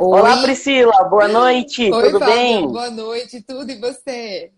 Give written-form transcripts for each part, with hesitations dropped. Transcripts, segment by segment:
Olá, Oi, Priscila, boa noite, oi, tudo Fábio, bem? boa noite, tudo e você?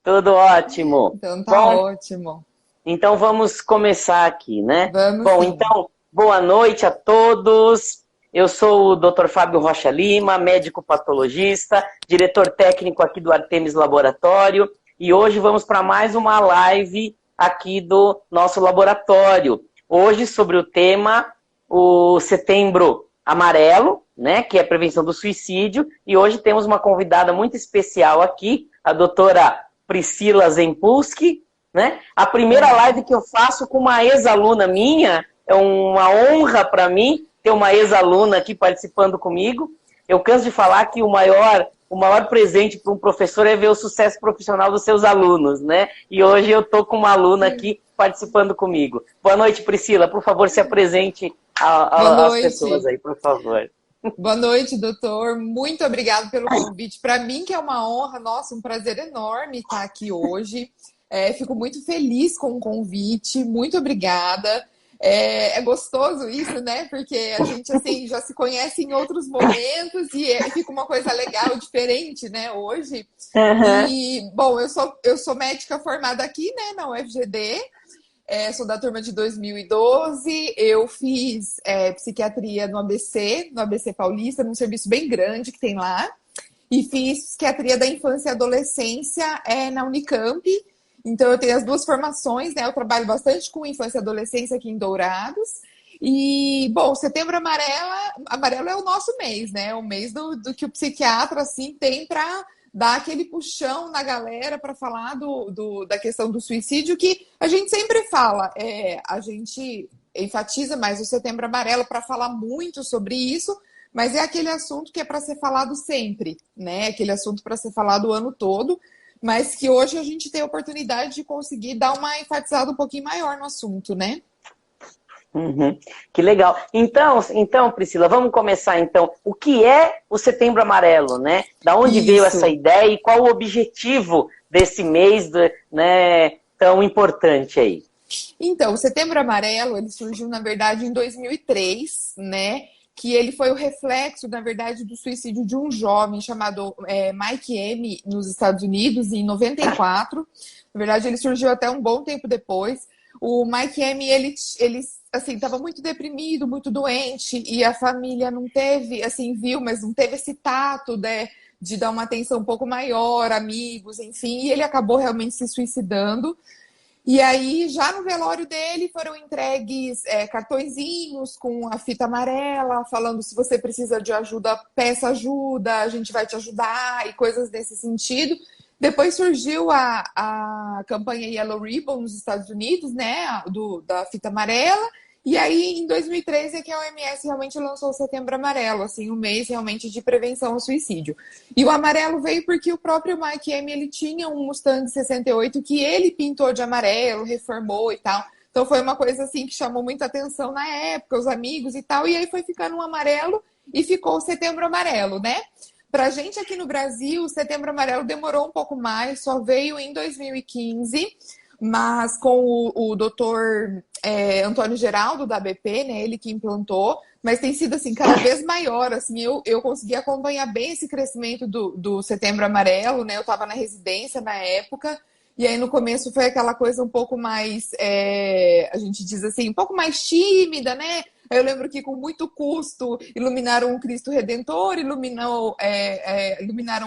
Tudo ótimo. Então tá Bom, ótimo. então vamos começar aqui, né? Vamos Bom, sim. então, boa noite a todos. Eu sou o Dr. Fábio Rocha Lima, médico patologista, diretor técnico aqui do Artemis Laboratório, e hoje vamos para mais uma live aqui do nosso laboratório. Hoje sobre o tema o Setembro Amarelo, né, que é a prevenção do suicídio, e hoje temos uma convidada muito especial aqui, a doutora Priscila Zempulski, né? A primeira live que eu faço com uma ex-aluna minha, é uma honra para mim ter uma ex-aluna aqui participando comigo. Eu canso de falar que o maior presente para um professor é ver o sucesso profissional dos seus alunos, né? E hoje eu estou com uma aluna aqui participando comigo. Boa noite, Priscila. Por favor, se apresente Boa às pessoas noite. aí, por favor. Boa noite, doutor. Muito obrigado pelo convite. Para mim que é uma honra, nossa, um prazer enorme estar aqui hoje. Fico muito feliz com o convite. Muito obrigada. É gostoso isso, né? Porque a gente assim já se conhece em outros momentos e fica uma coisa legal, diferente, né? Hoje. Uhum. E bom, eu sou médica formada aqui, né, na UFGD. Sou da turma de 2012. Eu fiz psiquiatria no ABC Paulista, num serviço bem grande que tem lá. E fiz psiquiatria da infância e adolescência na Unicamp. Então, eu tenho as duas formações, né? Eu trabalho bastante com infância e adolescência aqui em Dourados. E, bom, amarelo é o nosso mês, né? O mês do que o psiquiatra, assim, tem para dar aquele puxão na galera para falar da questão do suicídio, que a gente sempre fala. A gente enfatiza mais o Setembro Amarelo para falar muito sobre isso, mas é aquele assunto que é para ser falado sempre, né? Aquele assunto para ser falado o ano todo, mas que hoje a gente tem a oportunidade de conseguir dar uma enfatizada um pouquinho maior no assunto, né? Uhum. Que legal. Então, Priscila, vamos começar então. O que é o Setembro Amarelo, né? Da onde veio essa Isso. ideia e qual o objetivo desse mês, né, tão importante aí? Então, o Setembro Amarelo, ele surgiu, na verdade, em 2003, né? Que ele foi o reflexo, na verdade, do suicídio de um jovem chamado Mike M. nos Estados Unidos, em 94. Na verdade, ele surgiu até um bom tempo depois. O Mike M, ele assim, estava muito deprimido, muito doente, e a família não teve, assim, viu, mas não teve esse tato, né, de dar uma atenção um pouco maior, amigos, enfim, e ele acabou realmente se suicidando. E aí, já no velório dele, foram entregues cartõezinhos com a fita amarela, falando se você precisa de ajuda, peça ajuda, a gente vai te ajudar, e coisas desse sentido. Depois surgiu a campanha Yellow Ribbon nos Estados Unidos, né, da fita amarela. E aí, em 2013, é que a OMS realmente lançou o Setembro Amarelo, assim, um mês realmente de prevenção ao suicídio. E o amarelo veio porque o próprio Mike M, ele tinha um Mustang 68 que ele pintou de amarelo, reformou e tal. Então foi uma coisa assim que chamou muita atenção na época, os amigos e tal. E aí foi ficando um amarelo e ficou o Setembro Amarelo, né? Pra gente aqui no Brasil, o Setembro Amarelo demorou um pouco mais, só veio em 2015, mas com o doutor Antônio Geraldo da BP, né? Ele que implantou, mas tem sido assim cada vez maior. Assim, eu consegui acompanhar bem esse crescimento do Setembro Amarelo, né? Eu estava na residência na época. E aí no começo foi aquela coisa um pouco mais, a gente diz assim, um pouco mais tímida, né? Eu lembro que com muito custo iluminaram o Cristo Redentor, iluminaram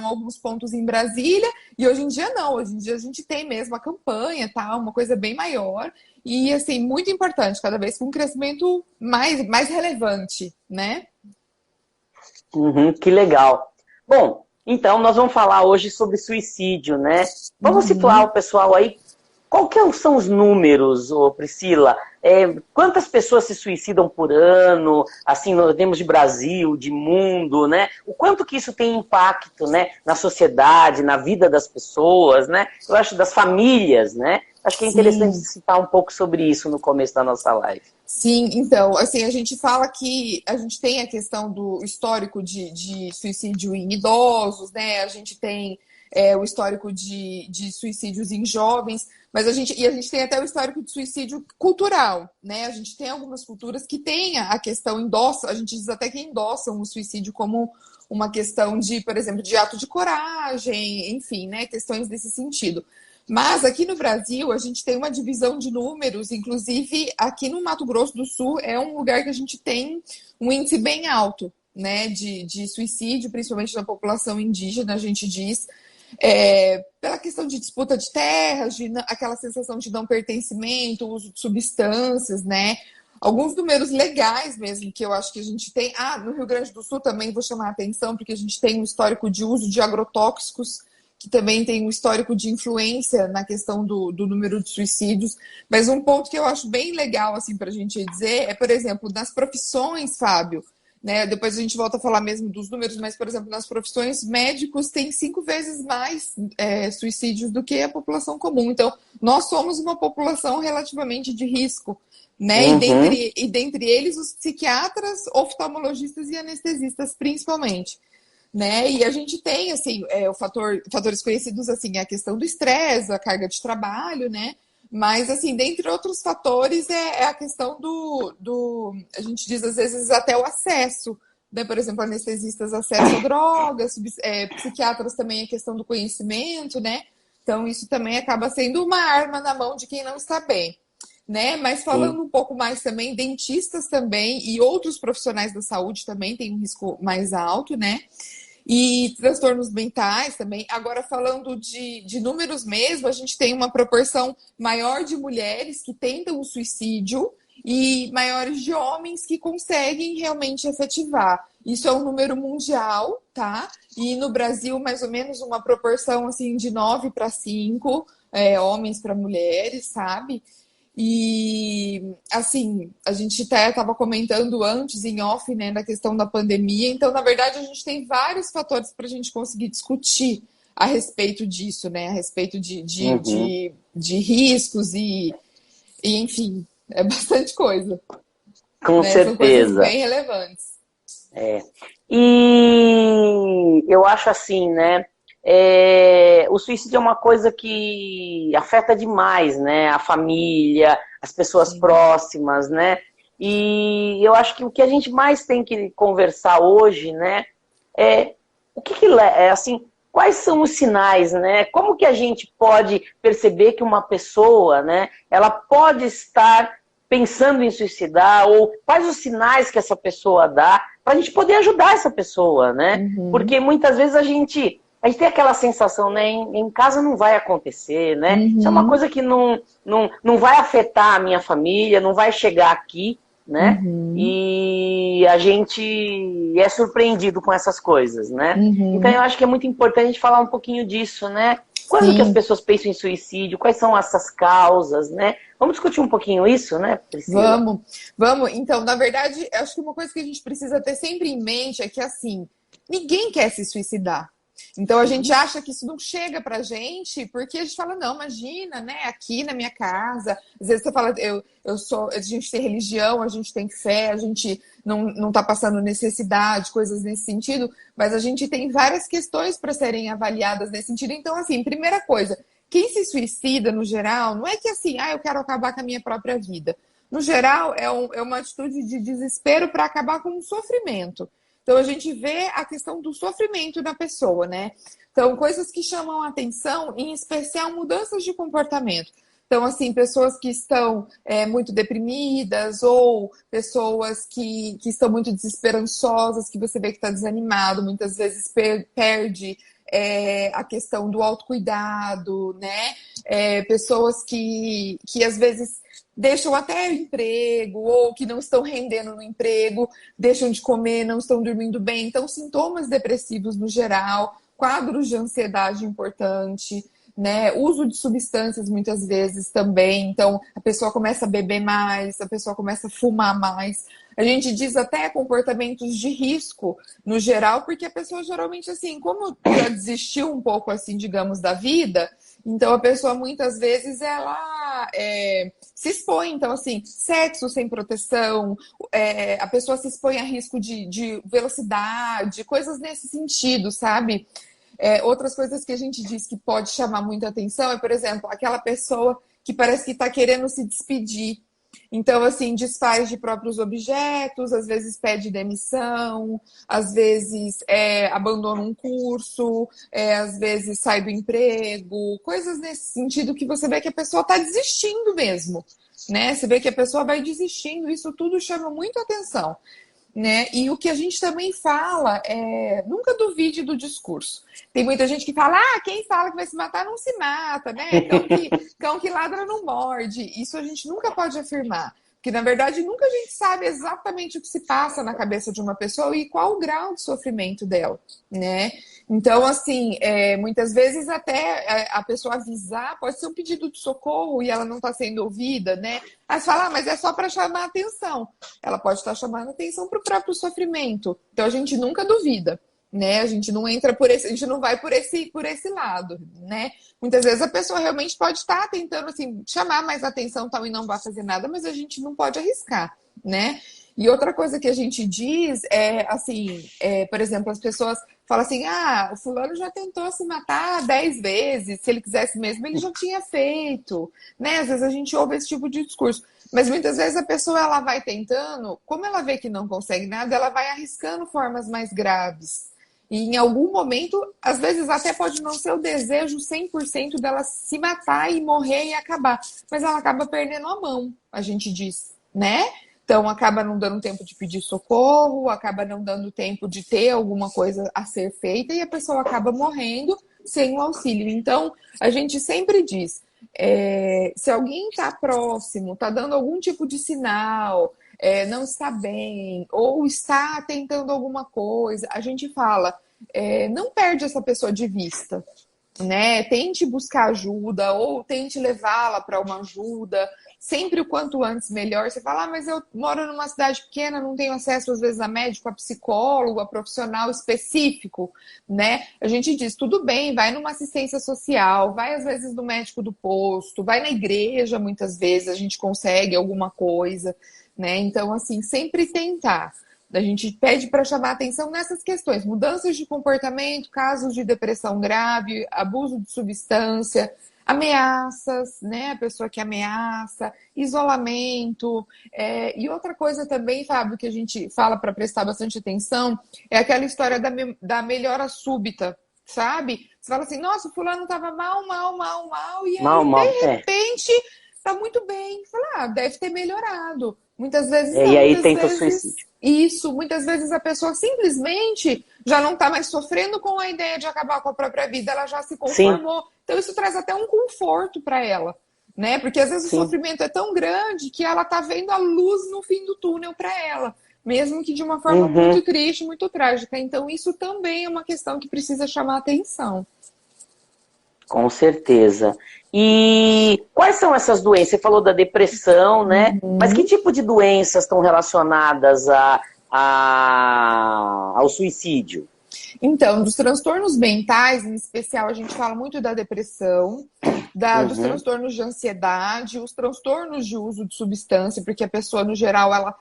alguns pontos em Brasília, e hoje em dia não, hoje em dia a gente tem mesmo a campanha, tá? Uma coisa bem maior, e assim, muito importante, cada vez com um crescimento mais relevante, né? Uhum, que legal. Bom, então nós vamos falar hoje sobre suicídio, né? Vamos situar Uhum. o pessoal aí. Qual que são os números, ô Priscila? Quantas pessoas se suicidam por ano, assim, em termos de Brasil, de mundo, né? O quanto que isso tem impacto, né, na sociedade, na vida das pessoas, né? Eu acho das famílias, né? Acho que é interessante Sim. citar um pouco sobre isso no começo da nossa live. Sim, então, assim, a gente fala que a gente tem a questão do histórico de suicídio em idosos, né? A gente tem o histórico de suicídios em jovens, mas a gente tem até o histórico de suicídio cultural, né? A gente tem algumas culturas que têm a questão a gente diz até que endossam o suicídio como uma questão de, por exemplo, de ato de coragem, enfim, né? Questões desse sentido. Mas aqui no Brasil, a gente tem uma divisão de números, inclusive aqui no Mato Grosso do Sul é um lugar que a gente tem um índice bem alto, né, de suicídio, principalmente na população indígena, a gente diz, pela questão de disputa de terras, aquela sensação de não pertencimento, uso de substâncias, né? Alguns números legais mesmo que eu acho que a gente tem. No Rio Grande do Sul também vou chamar a atenção, porque a gente tem um histórico de uso de agrotóxicos, que também tem um histórico de influência na questão do número de suicídios. Mas um ponto que eu acho bem legal assim, para a gente dizer é, por exemplo, nas profissões, Fábio, né? Depois a gente volta a falar mesmo dos números, mas, por exemplo, nas profissões, médicos têm 5 vezes mais suicídios do que a população comum. Então, nós somos uma população relativamente de risco, né? Uhum. E dentre eles, os psiquiatras, oftalmologistas e anestesistas, principalmente. Né? E a gente tem, assim, fatores conhecidos, assim, a questão do estresse, a carga de trabalho, né? Mas, assim, dentre outros fatores, é a questão a gente diz, às vezes, até o acesso, né? Por exemplo, anestesistas acesso a drogas, psiquiatras também a questão do conhecimento, né? Então, isso também acaba sendo uma arma na mão de quem não está bem, né? Mas falando um pouco mais também, dentistas também e outros profissionais da saúde também têm um risco mais alto, né? E transtornos mentais também. Agora, falando de números mesmo, a gente tem uma proporção maior de mulheres que tentam o suicídio e maiores de homens que conseguem realmente efetivar. Isso é um número mundial, tá? E no Brasil, mais ou menos uma proporção assim de 9-5, homens para mulheres, sabe? E, assim, a gente até estava comentando antes, em off, né, da questão da pandemia. Então, na verdade, a gente tem vários fatores para a gente conseguir discutir a respeito disso, né? A respeito de riscos enfim, é bastante coisa. Com Né? São coisas certeza. bem relevantes. E eu acho assim, né? O suicídio é uma coisa que afeta demais, né? A família, as pessoas próximas, né? E eu acho que o que a gente mais tem que conversar hoje, né? É assim, quais são os sinais, né? Como que a gente pode perceber que uma pessoa, né? Ela pode estar pensando em suicidar, ou quais os sinais que essa pessoa dá para a gente poder ajudar essa pessoa, né? Porque muitas vezes a gente tem aquela sensação, né? Em casa não vai acontecer, né? Isso é uma coisa que não vai afetar a minha família, não vai chegar aqui, né? E a gente é surpreendido com essas coisas, né? Então eu acho que é muito importante a gente falar um pouquinho disso, né? Quando que as pessoas pensam em suicídio? Quais são essas causas, né? Vamos discutir um pouquinho isso, né, Priscila? Vamos. Então, na verdade, acho que uma coisa que a gente precisa ter sempre em mente é que, assim, ninguém quer se suicidar. Então, a gente acha que isso não chega pra gente, porque a gente fala, não, imagina, né, aqui na minha casa. Às vezes você fala, a gente tem religião, a gente tem fé, a gente não tá passando necessidade, coisas nesse sentido, mas a gente tem várias questões para serem avaliadas nesse sentido. Então, assim, primeira coisa, quem se suicida, no geral, não é que assim, eu quero acabar com a minha própria vida. No geral, é uma atitude de desespero para acabar com o sofrimento. Então, a gente vê a questão do sofrimento da pessoa, né? Então, coisas que chamam a atenção, em especial mudanças de comportamento. Então, assim, pessoas que estão muito deprimidas ou pessoas que estão muito desesperançosas, que você vê que está desanimado, muitas vezes perde a questão do autocuidado, né? Pessoas que às vezes deixam até emprego ou que não estão rendendo no emprego, deixam de comer, não estão dormindo bem. Então, sintomas depressivos no geral, quadros de ansiedade importante, né? Uso de substâncias muitas vezes também. Então, a pessoa começa a beber mais, a pessoa começa a fumar mais. A gente diz até comportamentos de risco no geral, porque a pessoa geralmente, assim, como já desistiu um pouco, assim, digamos, da vida, então a pessoa muitas vezes ela se expõe. Então, assim, sexo sem proteção, a pessoa se expõe a risco de velocidade, coisas nesse sentido, sabe? Outras coisas que a gente diz que pode chamar muita atenção é, por exemplo, aquela pessoa que parece que está querendo se despedir. Então, assim, desfaz de próprios objetos, às vezes pede demissão, às vezes abandona um curso, às vezes sai do emprego, coisas nesse sentido que você vê que a pessoa está desistindo mesmo, né? Você vê que a pessoa vai desistindo, isso tudo chama muito atenção, né? E o que a gente também fala é nunca duvide do discurso. Tem muita gente que fala, quem fala que vai se matar não se mata, né? Cão que ladra não morde. Isso a gente nunca pode afirmar. Porque, na verdade, nunca a gente sabe exatamente o que se passa na cabeça de uma pessoa e qual o grau de sofrimento dela, né? Então, assim, muitas vezes até a pessoa avisar pode ser um pedido de socorro e ela não está sendo ouvida, né? Aí você fala, mas é só para chamar atenção. Ela pode estar chamando atenção para o próprio sofrimento. Então, a gente nunca duvida, né? A gente não entra por esse, a gente não vai por esse lado, né? Muitas vezes a pessoa realmente pode estar tentando, assim, chamar mais atenção tal, e não vai fazer nada, mas a gente não pode arriscar, né? E outra coisa que a gente diz é, assim, por exemplo, as pessoas falam assim, o fulano já tentou se matar 10 vezes, se ele quisesse mesmo, ele já tinha feito, né? Às vezes a gente ouve esse tipo de discurso. Mas muitas vezes a pessoa ela vai tentando, como ela vê que não consegue nada, ela vai arriscando formas mais graves. E em algum momento, às vezes até pode não ser o desejo 100% dela se matar e morrer e acabar. Mas ela acaba perdendo a mão, a gente diz, né? Então, acaba não dando tempo de pedir socorro, acaba não dando tempo de ter alguma coisa a ser feita e a pessoa acaba morrendo sem o auxílio. Então, a gente sempre diz, se alguém está próximo, está dando algum tipo de sinal, não está bem, ou está tentando alguma coisa, a gente fala, não perde essa pessoa de vista, né? Tente buscar ajuda, ou tente levá-la para uma ajuda, sempre o quanto antes melhor. Você fala, mas eu moro numa cidade pequena, não tenho acesso às vezes a médico, a psicólogo, a profissional específico, né? A gente diz, tudo bem, vai numa assistência social, vai às vezes no médico do posto, vai na igreja, muitas vezes a gente consegue alguma coisa, né? Então, assim, sempre tentar. A gente pede para chamar atenção nessas questões, mudanças de comportamento, casos de depressão grave, abuso de substância, ameaças, né? A pessoa que ameaça, isolamento. E outra coisa também, Fábio, que a gente fala para prestar bastante atenção, é aquela história da melhora súbita, sabe? Você fala assim, nossa, o fulano estava mal, e aí, de repente, está muito bem. Fala, deve ter melhorado. Muitas vezes não, e aí muitas tenta o vezes... suicídio. Isso, muitas vezes a pessoa simplesmente já não está mais sofrendo com a ideia de acabar com a própria vida, ela já se conformou. Sim. Então isso traz até um conforto para ela, né? Porque às vezes Sim. o sofrimento é tão grande que ela está vendo a luz no fim do túnel para ela, mesmo que de uma forma muito triste, muito trágica. Então isso também é uma questão que precisa chamar atenção. Com certeza. E quais são essas doenças? Você falou da depressão, né? Mas que tipo de doenças estão relacionadas ao suicídio? Então, dos transtornos mentais, em especial, a gente fala muito da depressão, dos transtornos de ansiedade, os transtornos de uso de substância, porque a pessoa, no geral, ela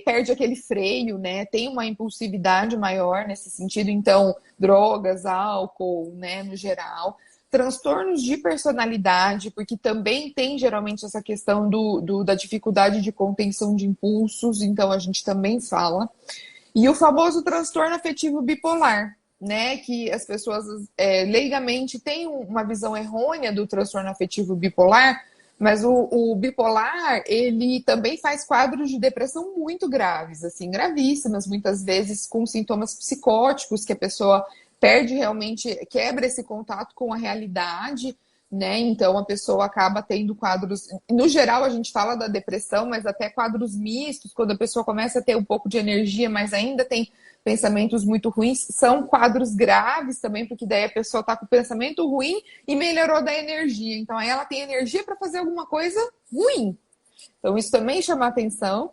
perde aquele freio, né? Tem uma impulsividade maior nesse sentido. Então, drogas, álcool, né? No geral. Transtornos de personalidade, porque também tem geralmente essa questão da dificuldade de contenção de impulsos, então a gente também fala. E o famoso transtorno afetivo bipolar, né? Que as pessoas leigamente têm uma visão errônea do transtorno afetivo bipolar, mas o bipolar, ele também faz quadros de depressão muito graves, assim, gravíssimas, muitas vezes com sintomas psicóticos, que a pessoa perde realmente, quebra esse contato com a realidade, né? Então a pessoa acaba tendo quadros, no geral a gente fala da depressão, mas até quadros mistos, quando a pessoa começa a ter um pouco de energia, mas ainda tem pensamentos muito ruins, são quadros graves também, porque daí a pessoa está com o pensamento ruim e melhorou da energia. Então aí ela tem energia para fazer alguma coisa ruim. Então isso também chama atenção.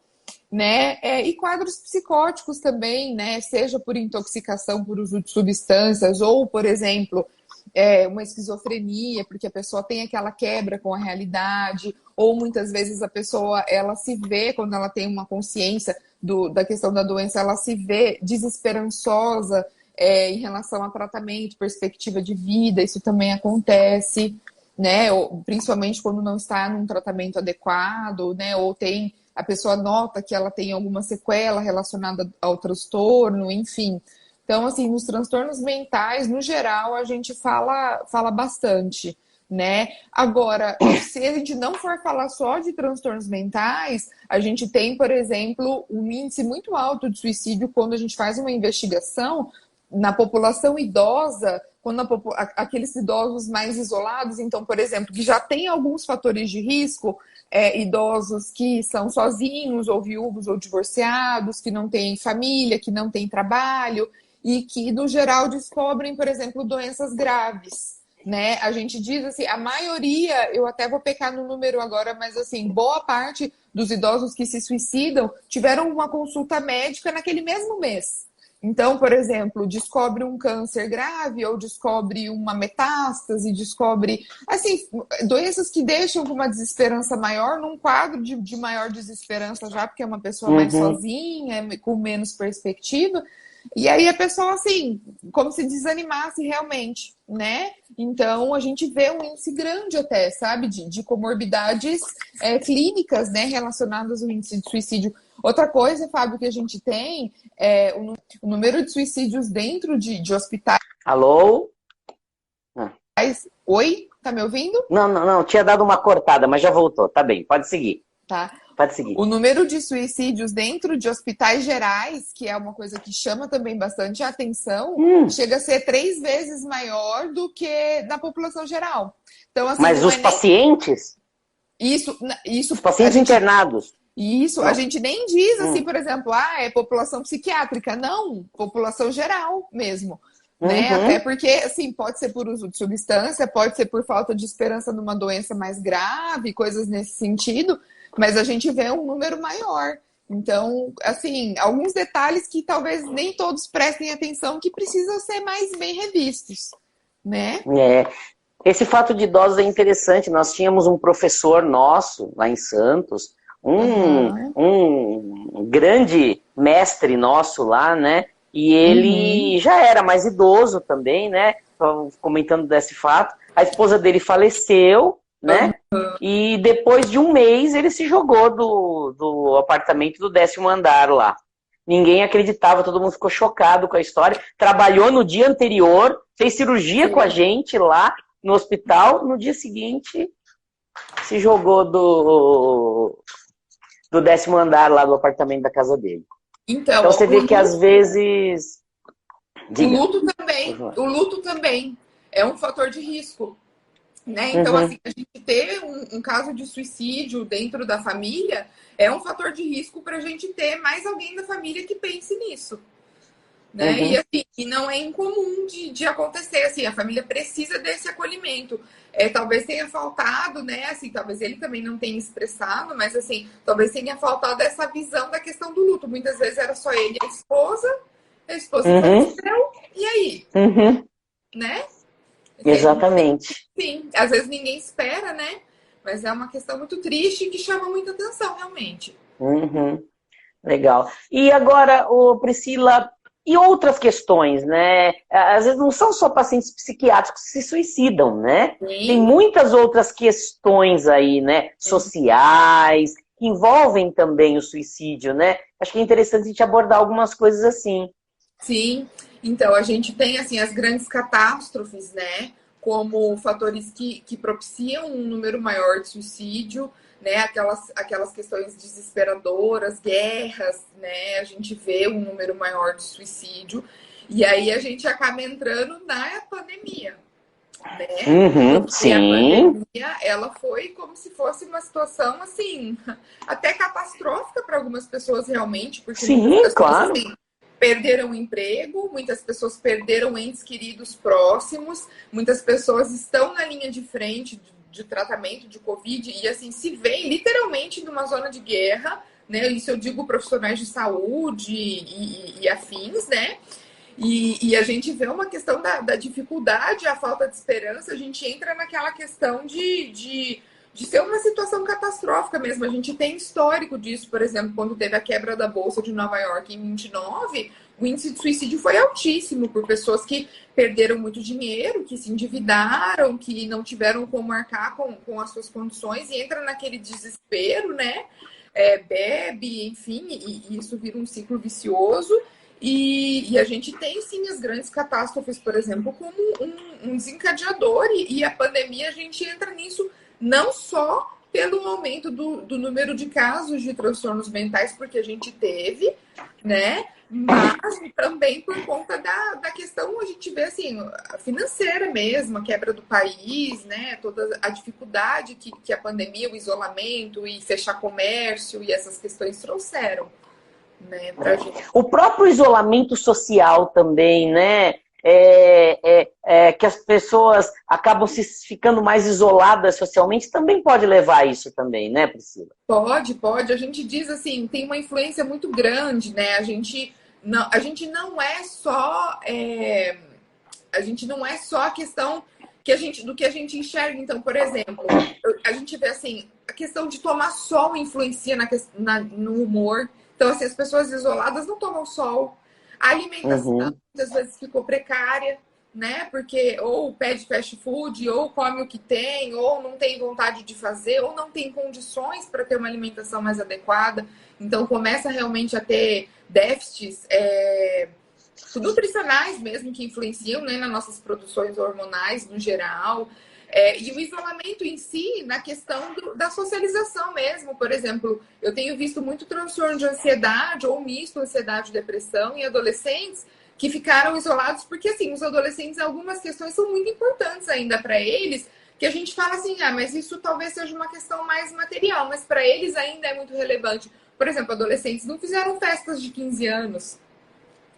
Né? E quadros psicóticos também, né? Seja por intoxicação por uso de substâncias ou, por exemplo, uma esquizofrenia, porque a pessoa tem aquela quebra com a realidade, ou muitas vezes a pessoa ela se vê, quando ela tem uma consciência da questão da doença, ela se vê desesperançosa, em relação a tratamento, perspectiva de vida, isso também acontece, né? Ou, principalmente quando não está num tratamento adequado, né? Ou a pessoa nota que ela tem alguma sequela relacionada ao transtorno, enfim. Então, assim, nos transtornos mentais, no geral, a gente fala bastante, né? Agora, se a gente não for falar só de transtornos mentais, a gente tem, por exemplo, um índice muito alto de suicídio quando a gente faz uma investigação na população idosa, quando aqueles idosos mais isolados, então, por exemplo, que já tem alguns fatores de risco, idosos que são sozinhos, ou viúvos, ou divorciados, que não têm família, que não têm trabalho, e que, no geral, descobrem, por exemplo, doenças graves, né? A gente diz assim, a maioria, eu até vou pecar no número agora, mas assim, boa parte dos idosos que se suicidam tiveram uma consulta médica naquele mesmo mês. Então, por exemplo, descobre um câncer grave ou descobre uma metástase, descobre, assim, doenças que deixam com uma desesperança maior, num quadro de maior desesperança já, porque é uma pessoa mais sozinha, com menos perspectiva. E aí a pessoa, assim, como se desanimasse realmente, né? Então, a gente vê um índice grande até, sabe? De comorbidades clínicas, né? Relacionadas ao índice de suicídio. Outra coisa, Fábio, que a gente tem é o número de suicídios dentro de hospitais. Alô? Oi? Tá me ouvindo? Não. Tinha dado uma cortada, mas já voltou. Tá bem, pode seguir. Tá. Pode seguir. O número de suicídios dentro de hospitais gerais, que é uma coisa que chama também bastante a atenção, chega a ser 3 vezes maior do que na população geral. Então, assim, mas os pacientes? Isso, os pacientes internados? Isso, não. A gente nem diz assim, por exemplo, é população psiquiátrica. Não, população geral mesmo. Né? Até porque, assim, pode ser por uso de substância, pode ser por falta de esperança numa doença mais grave, coisas nesse sentido. Mas a gente vê um número maior. Então, assim, alguns detalhes que talvez nem todos prestem atenção, que precisam ser mais bem revistos, né? Esse fato de idosos é interessante. Nós tínhamos um professor nosso, lá em Santos, um grande mestre nosso lá, né? E ele já era mais idoso também, né? Comentando desse fato. A esposa dele faleceu, né? E depois de um mês ele se jogou do apartamento do 10º andar lá. Ninguém acreditava, todo mundo ficou chocado com a história. Trabalhou no dia anterior, fez cirurgia com a gente lá no hospital. No dia seguinte se jogou do 10º andar lá do apartamento da casa dele. Então você vê que às vezes... O luto também é um fator de risco. Né? Então, assim, a gente ter um caso de suicídio dentro da família é um fator de risco para a gente ter mais alguém da família que pense nisso. Né? E, assim, e não é incomum de acontecer. Assim, a família precisa desse acolhimento. Talvez tenha faltado, né? Assim, talvez ele também não tenha expressado, mas assim, talvez tenha faltado essa visão da questão do luto. Muitas vezes era só ele e a esposa faleceu, e aí? Né? Exatamente. Sim, às vezes ninguém espera, né? Mas é uma questão muito triste que chama muita atenção, realmente. Legal. E agora, Priscila, e outras questões, né? Às vezes não são só pacientes psiquiátricos que se suicidam, né? Sim. Tem muitas outras questões aí, né? Sociais, que envolvem também o suicídio, né? Acho que é interessante a gente abordar algumas coisas assim. Sim. Então, a gente tem, assim, as grandes catástrofes, né? Como fatores que propiciam um número maior de suicídio, né? Aquelas questões desesperadoras, guerras, né? A gente vê um número maior de suicídio. E aí a gente acaba entrando na pandemia, né? Sim. A pandemia, ela foi como se fosse uma situação, assim, até catastrófica para algumas pessoas realmente. Porque sim, pessoas, claro. Assim, perderam o emprego, muitas pessoas perderam entes queridos próximos, muitas pessoas estão na linha de frente de tratamento de Covid e assim se veem literalmente numa zona de guerra, né? Isso eu digo profissionais de saúde e afins, né? E a gente vê uma questão da dificuldade, a falta de esperança, a gente entra naquela questão de de ser uma situação catastrófica mesmo. A gente tem histórico disso, por exemplo, quando teve a quebra da Bolsa de Nova York em 29, o índice de suicídio foi altíssimo por pessoas que perderam muito dinheiro, que se endividaram, que não tiveram como arcar com as suas condições e entra naquele desespero, né? Bebe, enfim, e isso vira um ciclo vicioso. E a gente tem, sim, as grandes catástrofes, por exemplo, como um desencadeador, e a pandemia, a gente entra nisso não só pelo aumento do número de casos de transtornos mentais, porque a gente teve, né? Mas também por conta da questão, a gente vê assim, financeira mesmo, a quebra do país, né? Toda a dificuldade que a pandemia, o isolamento e fechar comércio e essas questões trouxeram, né, pra gente. O próprio isolamento social também, né? Que as pessoas acabam ficando mais isoladas socialmente, também pode levar a isso também, né, Priscila? Pode. A gente diz assim, tem uma influência muito grande, né? A gente não é só a questão do que a gente enxerga. Então, por exemplo, a gente vê assim, a questão de tomar sol influencia no humor. Então, assim, as pessoas isoladas não tomam sol. A alimentação muitas vezes ficou precária, né? Porque ou pede fast food, ou come o que tem, ou não tem vontade de fazer, ou não tem condições para ter uma alimentação mais adequada. Então, começa realmente a ter déficits nutricionais mesmo, que influenciam, né, nas nossas produções hormonais no geral. E o isolamento em si, na questão da socialização mesmo. Por exemplo, eu tenho visto muito transtorno de ansiedade ou misto ansiedade e depressão em adolescentes que ficaram isolados, porque assim, os adolescentes, algumas questões são muito importantes ainda para eles, que a gente fala assim, mas isso talvez seja uma questão mais material, mas para eles ainda é muito relevante. Por exemplo, adolescentes não fizeram festas de 15 anos,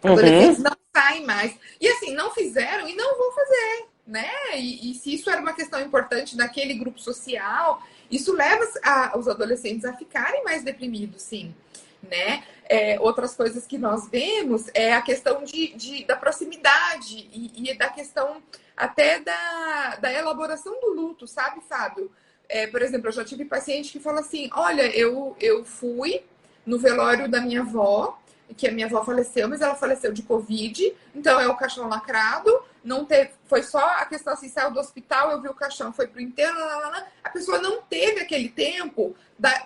adolescentes não saem mais. E assim, não fizeram e não vão fazer, né? E se isso era uma questão importante naquele grupo social, isso leva os adolescentes a ficarem mais deprimidos, sim, né? Outras coisas que nós vemos é a questão da proximidade e da questão até da elaboração do luto, sabe, Fábio? Por exemplo, eu já tive paciente que fala assim, olha, eu fui no velório da minha avó, que a minha avó faleceu, mas ela faleceu de Covid, então é o caixão lacrado, não teve, foi só a questão assim, saiu do hospital, eu vi o caixão, foi pro enterro, a pessoa não teve aquele tempo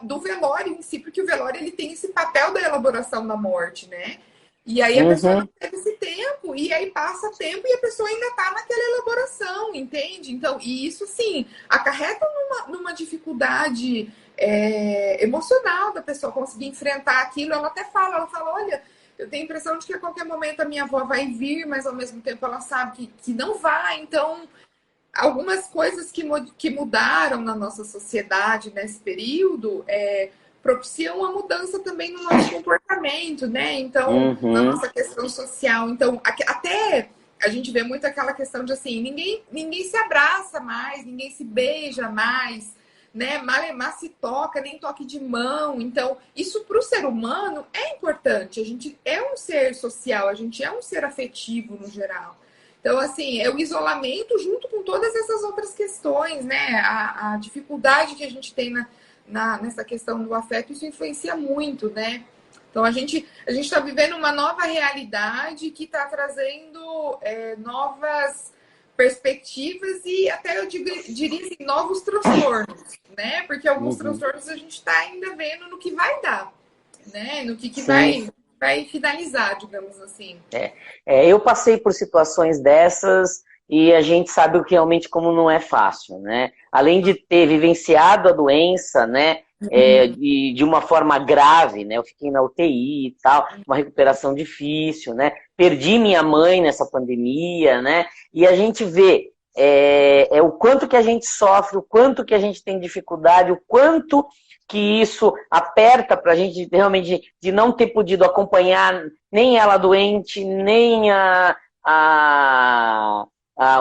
do velório em si, porque o velório ele tem esse papel da elaboração da morte, né? E aí a pessoa não teve esse tempo, e aí passa tempo e a pessoa ainda tá naquela elaboração, entende? Então, e isso sim, acarreta numa dificuldade emocional da pessoa conseguir enfrentar aquilo. Ela fala, olha, eu tenho a impressão de que a qualquer momento a minha avó vai vir, mas ao mesmo tempo ela sabe que não vai. Então, algumas coisas que mudaram na nossa sociedade nesse período propiciam uma mudança também no nosso comportamento, né? Então, na nossa questão social. Então, até a gente vê muito aquela questão de assim, ninguém se abraça mais, ninguém se beija mais, né? Malemar se toca, nem toque de mão. Então, isso para o ser humano é importante. A gente é um ser social, a gente é um ser afetivo no geral. Então, assim, é o isolamento junto com todas essas outras questões, né? A dificuldade que a gente tem nessa questão do afeto, isso influencia muito, né? Então, a gente está vivendo uma nova realidade que está trazendo novas perspectivas e até eu diria assim, novos transtornos, né? Porque alguns transtornos a gente está ainda vendo no que vai dar, né? No que vai finalizar, digamos assim. Eu passei por situações dessas e a gente sabe realmente como não é fácil, né? Além de ter vivenciado a doença, né? De uma forma grave, né? Eu fiquei na UTI e tal, uma recuperação difícil, né? Perdi minha mãe nessa pandemia, né? E a gente vê o quanto que a gente sofre, o quanto que a gente tem dificuldade, o quanto que isso aperta pra gente realmente de não ter podido acompanhar nem ela doente, nem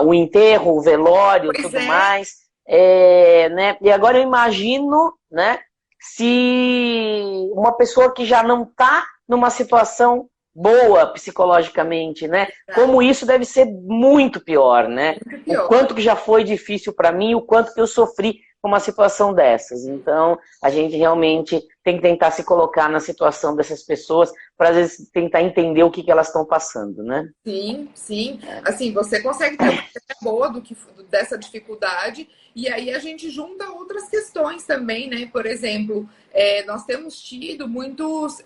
o enterro, o velório e tudo mais. Né? E agora eu imagino, né, se uma pessoa que já não está numa situação boa psicologicamente, né? Como isso deve ser muito pior, né? Muito pior. O quanto que já foi difícil para mim, o quanto que eu sofri com uma situação dessas. Então, a gente realmente tem que tentar se colocar na situação dessas pessoas para, às vezes, tentar entender o que elas estão passando, né? Sim, sim. Assim, você consegue ter uma ideia boa dessa dificuldade, e aí a gente junta outras questões também, né? Por exemplo, nós temos tido muitos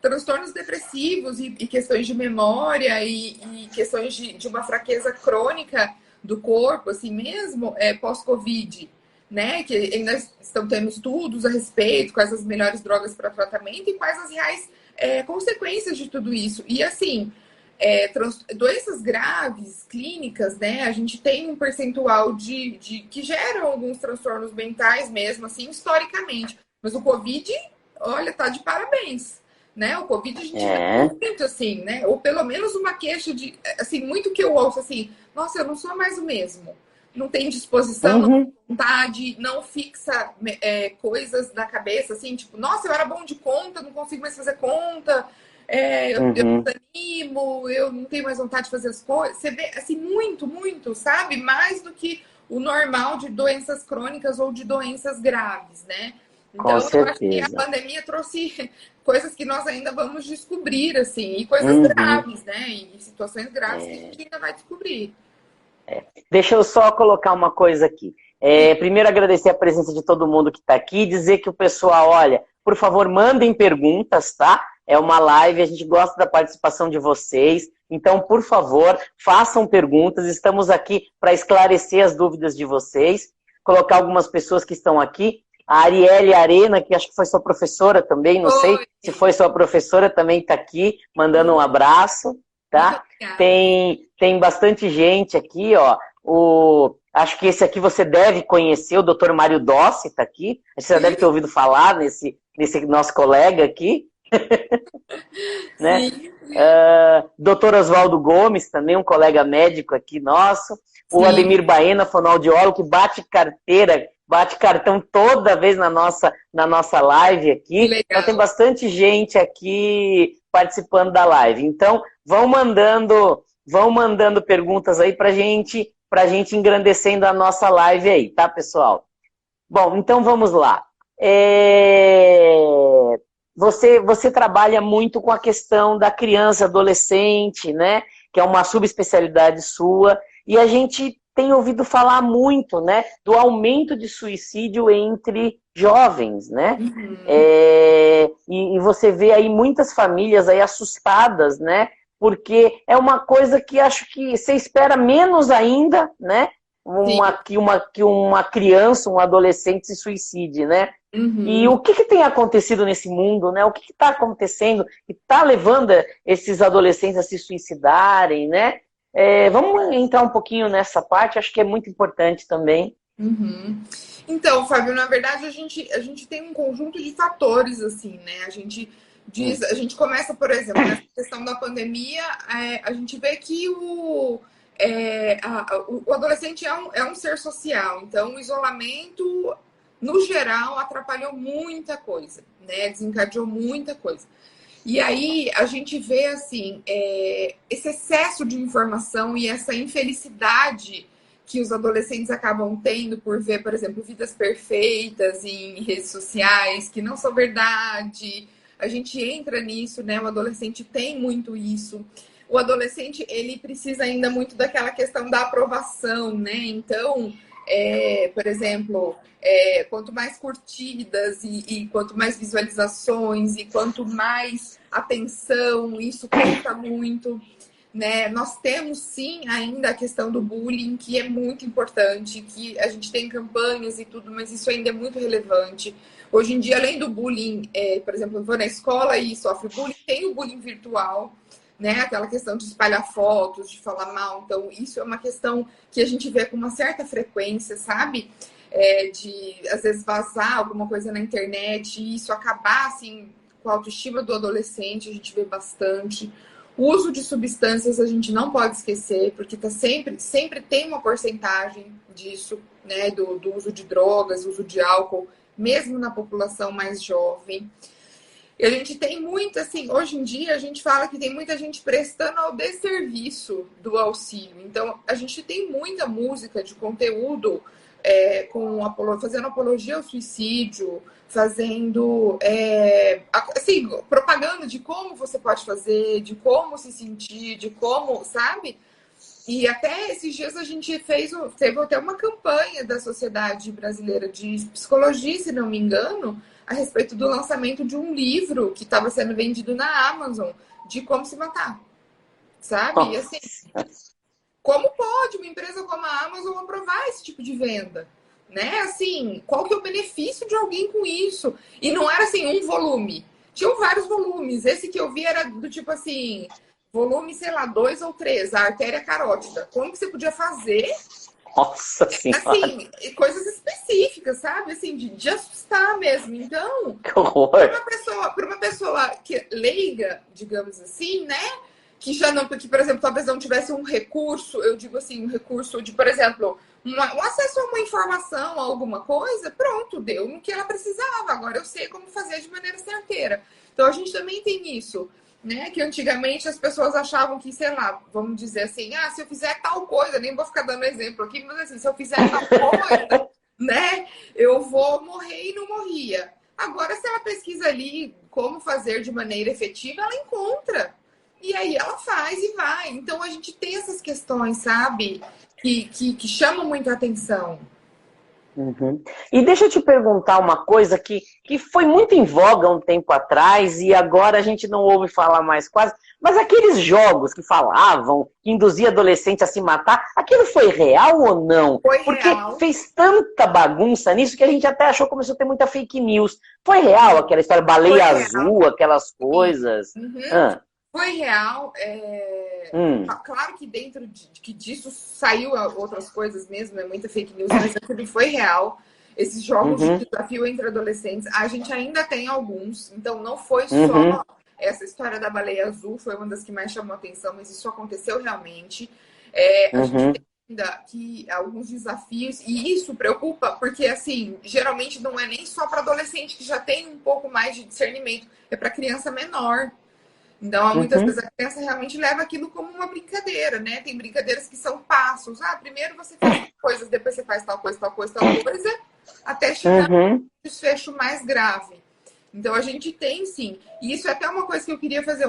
transtornos depressivos e questões de memória e questões de uma fraqueza crônica do corpo, assim mesmo, pós-Covid, né? Que ainda estão tendo estudos a respeito, quais as melhores drogas para tratamento e quais as reais consequências de tudo isso. E assim, doenças graves, clínicas, né? A gente tem um percentual de que geram alguns transtornos mentais mesmo, assim, historicamente. Mas o Covid, olha, tá de parabéns, né? O Covid a gente vê muito, assim, né? Ou pelo menos uma queixa de, assim, muito que eu ouço, assim, nossa, eu não sou mais o mesmo. Não tem disposição, não tem vontade, não fixa coisas na cabeça, assim, tipo, nossa, eu era bom de conta, não consigo mais fazer conta, eu desanimo, eu não tenho mais vontade de fazer as coisas. Você vê, assim, muito, muito, sabe? Mais do que o normal de doenças crônicas ou de doenças graves, né? Então, eu acho que a pandemia trouxe coisas que nós ainda vamos descobrir, assim, e coisas graves, né? E situações graves que a gente ainda vai descobrir. Deixa eu só colocar uma coisa aqui. Primeiro, agradecer a presença de todo mundo que está aqui, dizer que o pessoal, olha, por favor, mandem perguntas, tá? É uma live, a gente gosta da participação de vocês. Então, por favor, façam perguntas. Estamos aqui para esclarecer as dúvidas de vocês. Colocar algumas pessoas que estão aqui. A Arielle Arena, que acho que foi sua professora também, não sei se foi sua professora, também está aqui, mandando um abraço, tá? Tem bastante gente aqui, ó. Acho que esse aqui você deve conhecer, o Dr. Mário Dossi está aqui. Você já deve ter ouvido falar nesse nosso colega aqui. Né? Dr. Oswaldo Gomes, também um colega médico aqui nosso. O Ademir Baena, fonoaudiólogo, que bate cartão toda vez na nossa live aqui. Então tem bastante gente aqui participando da live. Então, vão mandando perguntas aí pra gente engrandecendo a nossa live aí, tá, pessoal? Bom, então vamos lá. Você trabalha muito com a questão da criança, adolescente, né? Que é uma subespecialidade sua. E a gente tem ouvido falar muito, né? Do aumento de suicídio entre jovens, né? E você vê aí muitas famílias aí assustadas, né? Porque é uma coisa que acho que você espera menos ainda, né? Que uma criança, um adolescente se suicide, né? E o que tem acontecido nesse mundo, né? O que está acontecendo que está levando esses adolescentes a se suicidarem, né? Vamos entrar um pouquinho nessa parte, acho que é muito importante também. Então, Fábio, na verdade, a gente tem um conjunto de fatores, assim, né? A gente começa, por exemplo, nessa questão da pandemia, a gente vê que o adolescente é um ser social, então o isolamento, no geral, atrapalhou muita coisa, né? Desencadeou muita coisa. E aí a gente vê, assim, esse excesso de informação e essa infelicidade que os adolescentes acabam tendo por ver, por exemplo, vidas perfeitas em redes sociais, que não são verdade. A gente entra nisso, né? O adolescente tem muito isso. O adolescente, ele precisa ainda muito daquela questão da aprovação, né? Então, por exemplo, quanto mais curtidas e quanto mais visualizações e quanto mais atenção, isso conta muito, né? Nós temos, sim, ainda a questão do bullying, que é muito importante, que a gente tem campanhas e tudo, mas isso ainda é muito relevante. Hoje em dia, além do bullying, por exemplo, eu vou na escola e sofre bullying, tem o bullying virtual, né? Aquela questão de espalhar fotos, de falar mal. Então, isso é uma questão que a gente vê com uma certa frequência, sabe? De, às vezes, vazar alguma coisa na internet e isso acabar, assim, com a autoestima do adolescente, a gente vê bastante. O uso de substâncias a gente não pode esquecer, porque sempre tem uma porcentagem disso, né? Do uso de drogas, uso de álcool, mesmo na população mais jovem. E a gente tem muito, assim, hoje em dia a gente fala que tem muita gente prestando ao desserviço do auxílio. Então, a gente tem muita música de conteúdo fazendo apologia ao suicídio, fazendo assim, propaganda de como você pode fazer, de como se sentir, de como, sabe? E até esses dias a gente teve até uma campanha da Sociedade Brasileira de Psicologia, se não me engano, a respeito do lançamento de um livro que estava sendo vendido na Amazon de como se matar, sabe? E assim, como pode uma empresa como a Amazon aprovar esse tipo de venda? Né? Assim, qual que é o benefício de alguém com isso? E não era assim, um volume. Tinham vários volumes. Esse que eu vi era do tipo assim, volume, sei lá, 2 ou 3, a artéria carótida. Como que você podia fazer? Nossa Senhora! Assim, coisas específicas, sabe? Assim, de assustar mesmo. Então, Que horror! para uma pessoa que leiga, digamos assim, né? Que já não, porque, por exemplo, talvez não tivesse um recurso, eu digo assim, um recurso de, por exemplo, um acesso a uma informação, a alguma coisa, pronto, deu no que ela precisava. Agora eu sei como fazer de maneira certeira. Então a gente também tem isso, né? Que antigamente as pessoas achavam que, sei lá, vamos dizer assim, se eu fizer tal coisa, nem vou ficar dando exemplo aqui, mas assim, se eu fizer tal coisa, né, eu vou morrer e não morria. Agora, se ela pesquisa ali como fazer de maneira efetiva, ela encontra. E aí ela faz e vai. Então a gente tem essas questões, sabe? Que chamam muito a atenção. Uhum. E deixa eu te perguntar uma coisa que foi muito em voga um tempo atrás e agora a gente não ouve falar mais quase, mas aqueles jogos que falavam, que induzia adolescente a se matar, aquilo foi real ou não? Foi Porque real. fez tanta bagunça nisso que a gente até achou que começou a ter muita fake news. Foi real aquela história, baleia Foi real. azul, aquelas coisas? Uhum. Ah, Foi real. Claro que dentro que disso saiu outras coisas mesmo, é muita fake news, mas aquilo foi real. Esses jogos de uhum, desafio entre adolescentes, a gente ainda tem alguns, então não foi uhum, só essa história da baleia azul, foi uma das que mais chamou a atenção, mas isso aconteceu realmente. A gente uhum, tem ainda que alguns desafios, e isso preocupa, porque assim, geralmente não é nem só para adolescente que já tem um pouco mais de discernimento, é para criança menor. Então, muitas uhum, vezes a criança realmente leva aquilo como uma brincadeira, né? Tem brincadeiras que são passos. Primeiro você faz tal coisa, depois você faz tal coisa, tal coisa, tal coisa, até chegar no uhum. desfecho mais grave. Então, a gente tem, sim. E isso é até uma coisa que eu queria fazer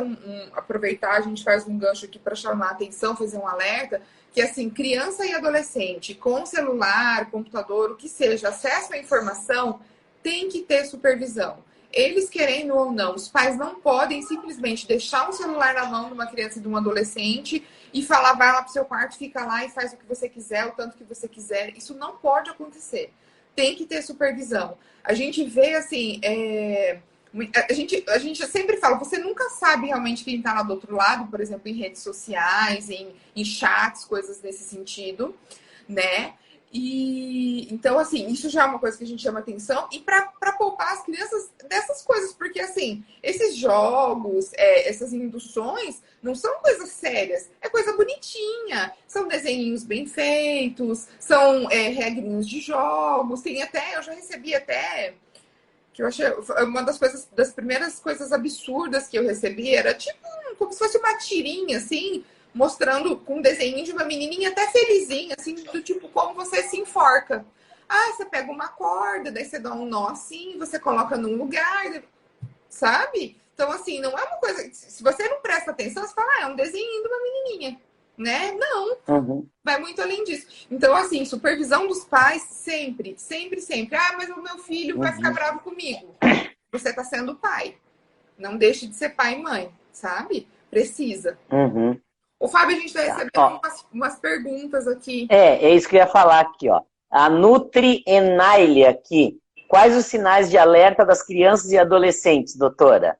aproveitar, a gente faz um gancho aqui para chamar a atenção, fazer um alerta, que assim, criança e adolescente com celular, computador, o que seja, acesso à informação, tem que ter supervisão. Eles querendo ou não, os pais não podem simplesmente deixar um celular na mão de uma criança e de um adolescente e falar, vai lá pro seu quarto, fica lá e faz o que você quiser, o tanto que você quiser. Isso não pode acontecer. Tem que ter supervisão. A gente vê assim, a gente sempre fala, você nunca sabe realmente quem está lá do outro lado, por exemplo, em redes sociais, em chats, coisas nesse sentido, né? E então, assim, isso já é uma coisa que a gente chama atenção, e para poupar as crianças dessas coisas, porque assim, esses jogos, essas induções, não são coisas sérias, é coisa bonitinha, são desenhinhos bem feitos, são regrinhas de jogos, tem até, eu já recebi até, que eu achei, uma das coisas, das primeiras coisas absurdas que eu recebi era tipo, como se fosse uma tirinha, assim, mostrando com um desenho de uma menininha até felizinha, assim, do tipo, como você se enforca. Você pega uma corda, daí você dá um nó assim, você coloca num lugar, sabe? Então, assim, não é uma coisa. Se você não presta atenção, você fala, é um desenho de uma menininha, né? Não, Uhum. vai muito além disso. Então, assim, supervisão dos pais sempre, sempre, sempre. Mas o meu filho vai ficar Uhum. bravo comigo. Você tá sendo pai. Não deixe de ser pai e mãe, sabe? Precisa. Uhum. O Fábio, a gente está Tá. recebendo Ó, umas perguntas aqui. é isso que eu ia falar aqui, ó. A Nutri Enaile aqui. Quais os sinais de alerta das crianças e adolescentes, doutora?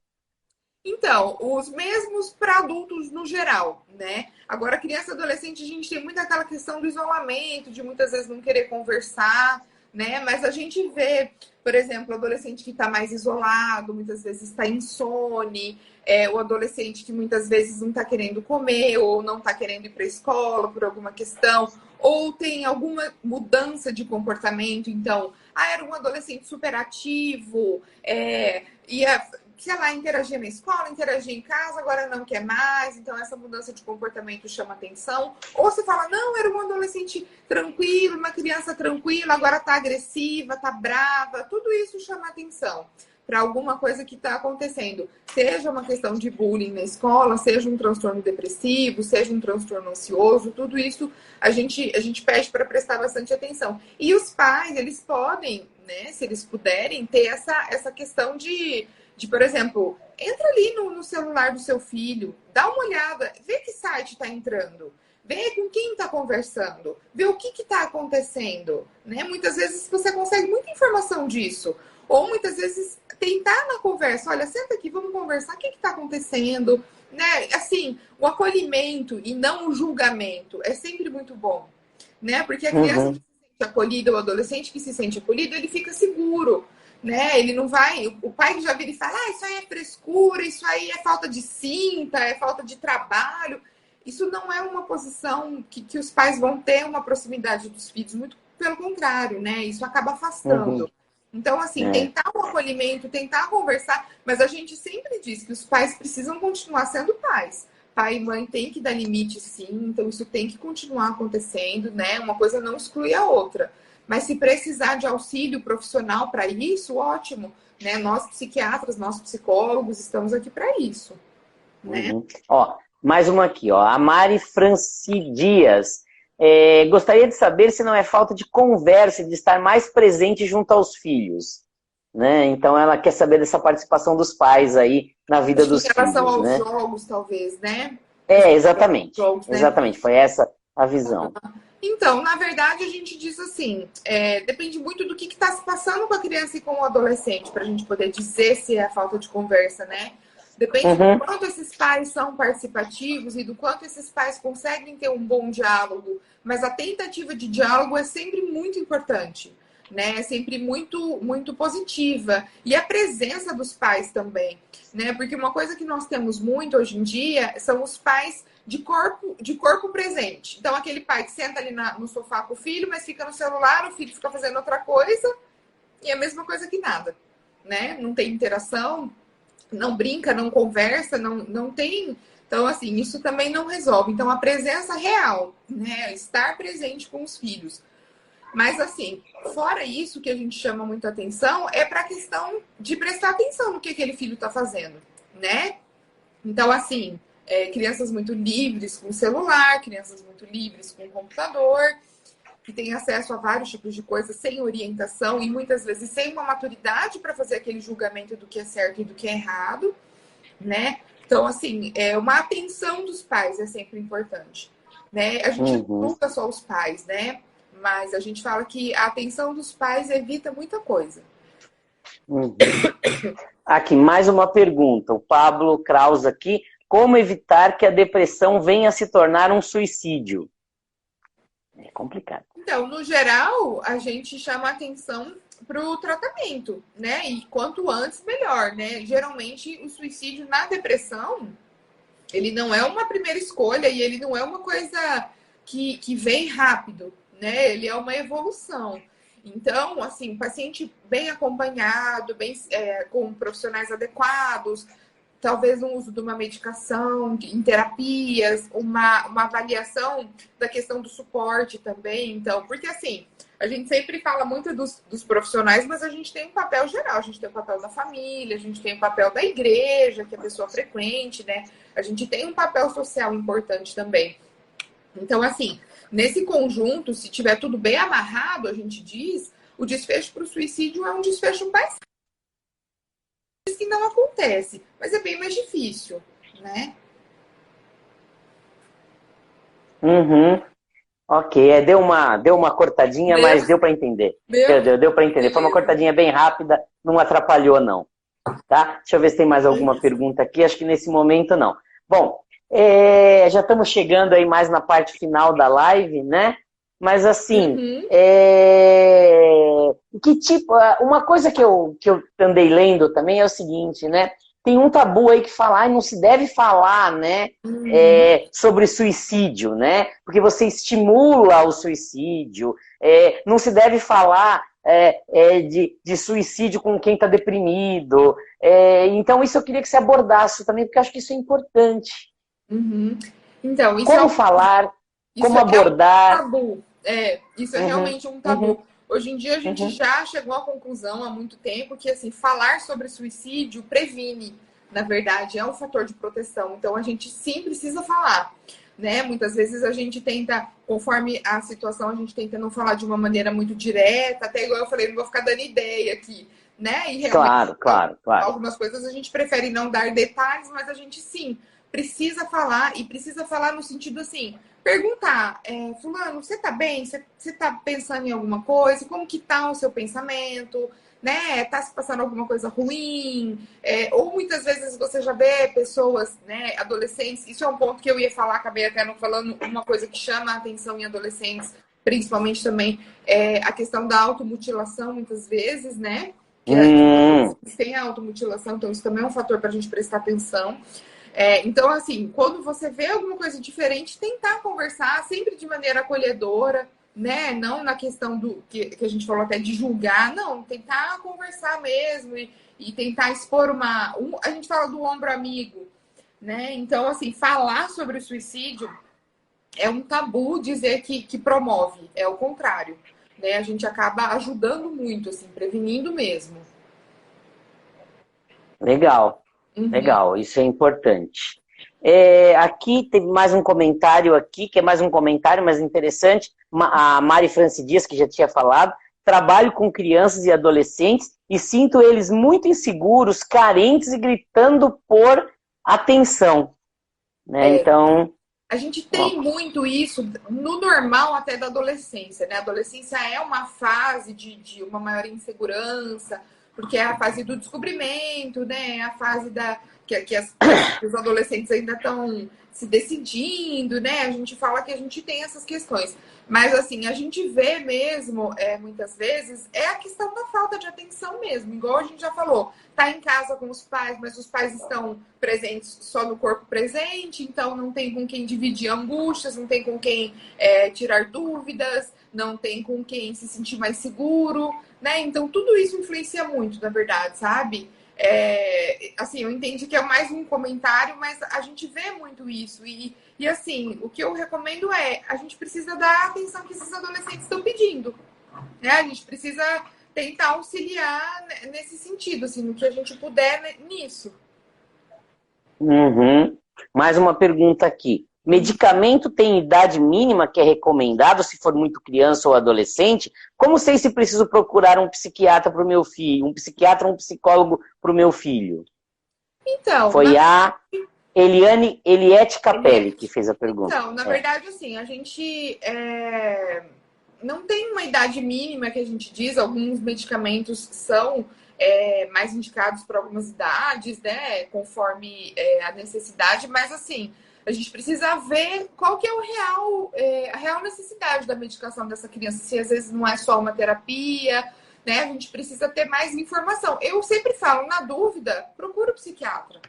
Então, os mesmos para adultos no geral, né? Agora, criança e adolescente, a gente tem muito aquela questão do isolamento, de muitas vezes não querer conversar, né? Mas a gente vê, por exemplo, o adolescente que está mais isolado, muitas vezes está insone, o adolescente que muitas vezes não está querendo comer, ou não está querendo ir para a escola por alguma questão, ou tem alguma mudança de comportamento. Então, era um adolescente super ativo, ia sei lá, interagia na escola, interagia em casa, agora não quer mais, então essa mudança de comportamento chama atenção. Ou você fala, não, era um adolescente tranquilo, uma criança tranquila, agora tá agressiva, tá brava, tudo isso chama atenção para alguma coisa que está acontecendo. Seja uma questão de bullying na escola, seja um transtorno depressivo, seja um transtorno ansioso, tudo isso a gente pede para prestar bastante atenção. E os pais, eles podem, né, se eles puderem, ter essa questão de, por exemplo, entra ali no celular do seu filho, dá uma olhada, vê que site está entrando. Vê com quem está conversando, vê o que está acontecendo, né? Muitas vezes você consegue muita informação disso. Ou muitas vezes tentar na conversa, olha, senta aqui, vamos conversar, o que está acontecendo, né? Assim, o acolhimento e não o julgamento é sempre muito bom, né? Porque a criança que se sente acolhida, o adolescente que se sente acolhido, ele fica seguro, né? Ele não vai, o pai que já vira e fala, isso aí é frescura, isso aí é falta de cinta, é falta de trabalho. Isso não é uma posição que os pais vão ter uma proximidade dos filhos, muito pelo contrário, né? Isso acaba afastando. Então, assim, tentar um acolhimento, tentar conversar, mas a gente sempre diz que os pais precisam continuar sendo pais. Pai e mãe tem que dar limite, sim, então isso tem que continuar acontecendo, né? Uma coisa não exclui a outra. Mas se precisar de auxílio profissional para isso, ótimo, né? Nós psiquiatras, nós psicólogos, estamos aqui para isso, né? Ó, mais uma aqui, ó. A Mari Franci Dias. Gostaria de saber se não é falta de conversa, de estar mais presente junto aos filhos, né? Então ela quer saber dessa participação dos pais aí na vida dos filhos, em relação aos né? jogos, talvez, né? Exatamente. Jogos, né? Exatamente, foi essa a visão. Então, na verdade, a gente diz assim, depende muito do que está se passando com a criança e com o adolescente, para a gente poder dizer se é falta de conversa, né? Depende do quanto esses pais são participativos e do quanto esses pais conseguem ter um bom diálogo. Mas a tentativa de diálogo é sempre muito importante, né? É sempre muito, muito positiva. E a presença dos pais também, né? Porque uma coisa que nós temos muito hoje em dia são os pais de corpo presente. Então, aquele pai que senta ali no sofá com o filho, mas fica no celular, o filho fica fazendo outra coisa, e é a mesma coisa que nada, né? Não tem interação, não brinca, não conversa, não tem. Então, assim, isso também não resolve. Então, a presença real, né? Estar presente com os filhos. Mas, assim, fora isso, que a gente chama muita atenção é para a questão de prestar atenção no que aquele filho está fazendo, né? Então, assim, crianças muito livres com celular, crianças muito livres com computador, que têm acesso a vários tipos de coisas sem orientação e muitas vezes sem uma maturidade para fazer aquele julgamento do que é certo e do que é errado, né? Então, assim, uma atenção dos pais é sempre importante, né? A gente não julga só os pais, né? Mas a gente fala que a atenção dos pais evita muita coisa. Aqui, mais uma pergunta. O Pablo Kraus aqui. Como evitar que a depressão venha a se tornar um suicídio? É complicado. Então, no geral, a gente chama atenção para o tratamento, né? E quanto antes, melhor, né? Geralmente, o suicídio na depressão, ele não é uma primeira escolha e ele não é uma coisa que vem rápido, né? Ele é uma evolução. Então, assim, paciente bem acompanhado, com profissionais adequados, talvez um uso de uma medicação, em terapias, uma avaliação da questão do suporte também. Então, porque assim, a gente sempre fala muito dos profissionais, mas a gente tem um papel geral, a gente tem o papel da família, a gente tem o papel da igreja, que a pessoa frequente, né? A gente tem um papel social importante também. Então, assim, nesse conjunto, se tiver tudo bem amarrado, a gente diz, o desfecho para o suicídio é um desfecho mais que não acontece, mas é bem mais difícil, né? Ok, deu uma cortadinha, mas deu para entender. Deu para entender. Foi uma cortadinha bem rápida, não atrapalhou, não. Tá? Deixa eu ver se tem mais alguma pergunta aqui. Acho que nesse momento não. Bom, já estamos chegando aí mais na parte final da live, né? Mas assim, que tipo, uma coisa que eu andei lendo também é o seguinte, né? Tem um tabu aí que fala, não se deve falar, né? Sobre suicídio, né? Porque você estimula o suicídio. Não se deve falar de suicídio com quem está deprimido. Então, isso eu queria que você abordasse também, porque eu acho que isso é importante. Uhum. Então, isso como falar, como abordar. É um tabu. Isso é realmente um tabu. Hoje em dia a gente já chegou à conclusão há muito tempo que assim, falar sobre suicídio previne, na verdade, é um fator de proteção. Então a gente sim precisa falar, né? Muitas vezes a gente tenta, conforme a situação, a gente tenta não falar de uma maneira muito direta, até igual eu falei, não vou ficar dando ideia aqui, né? E realmente, claro. algumas coisas a gente prefere não dar detalhes, mas a gente sim precisa falar, e precisa falar no sentido assim, perguntar, fulano, você tá bem? Você tá pensando em alguma coisa? Como que tá o seu pensamento? Né? Tá se passando alguma coisa ruim? Ou muitas vezes você já vê pessoas, né, adolescentes, isso é um ponto que eu ia falar, acabei até não falando, uma coisa que chama a atenção em adolescentes, principalmente também, a questão da automutilação, muitas vezes, né? Que tem a automutilação, então isso também é um fator para a gente prestar atenção. Então, assim, quando você vê alguma coisa diferente, tentar conversar sempre de maneira acolhedora, né? Não na questão do que a gente falou até de julgar, não, tentar conversar mesmo e tentar expor a gente fala do ombro amigo, né? Então, assim, falar sobre o suicídio é um tabu dizer que promove, é o contrário, né? A gente acaba ajudando muito, assim, prevenindo mesmo. Legal, isso é importante. Aqui teve mais um comentário aqui, que é mais um comentário, mas interessante. A Mari Franci Dias, que já tinha falado, trabalho com crianças e adolescentes e sinto eles muito inseguros, carentes e gritando por atenção. Né? Então... A gente tem muito isso no normal até da adolescência, né? A adolescência é uma fase de uma maior insegurança, porque é a fase do descobrimento, né? É a fase que os adolescentes ainda estão se decidindo, né? A gente fala que a gente tem essas questões. Mas, assim, a gente vê mesmo, muitas vezes, é a questão da falta de atenção mesmo. Igual a gente já falou, tá em casa com os pais, mas os pais estão presentes só no corpo presente, então não tem com quem dividir angústias, não tem com quem tirar dúvidas, não tem com quem se sentir mais seguro, né? Então, tudo isso influencia muito, na verdade, sabe? Assim, eu entendi que é mais um comentário, mas a gente vê muito isso. E assim, o que eu recomendo a gente precisa dar a atenção que esses adolescentes estão pedindo. Né? A gente precisa tentar auxiliar nesse sentido, assim, no que a gente puder nisso. Mais uma pergunta aqui. Medicamento tem idade mínima que é recomendado se for muito criança ou adolescente? Como sei se preciso procurar um psiquiatra para o meu filho, um psiquiatra ou um psicólogo para o meu filho? Então, foi a Eliette Capelli que fez a pergunta. Então, na verdade, assim, a gente não tem uma idade mínima que a gente diz, alguns medicamentos são mais indicados para algumas idades, né, conforme a necessidade, mas assim, a gente precisa ver qual que é a real necessidade da medicação dessa criança, se às vezes não é só uma terapia, né, a gente precisa ter mais informação. Eu sempre falo, na dúvida, procura o psiquiatra,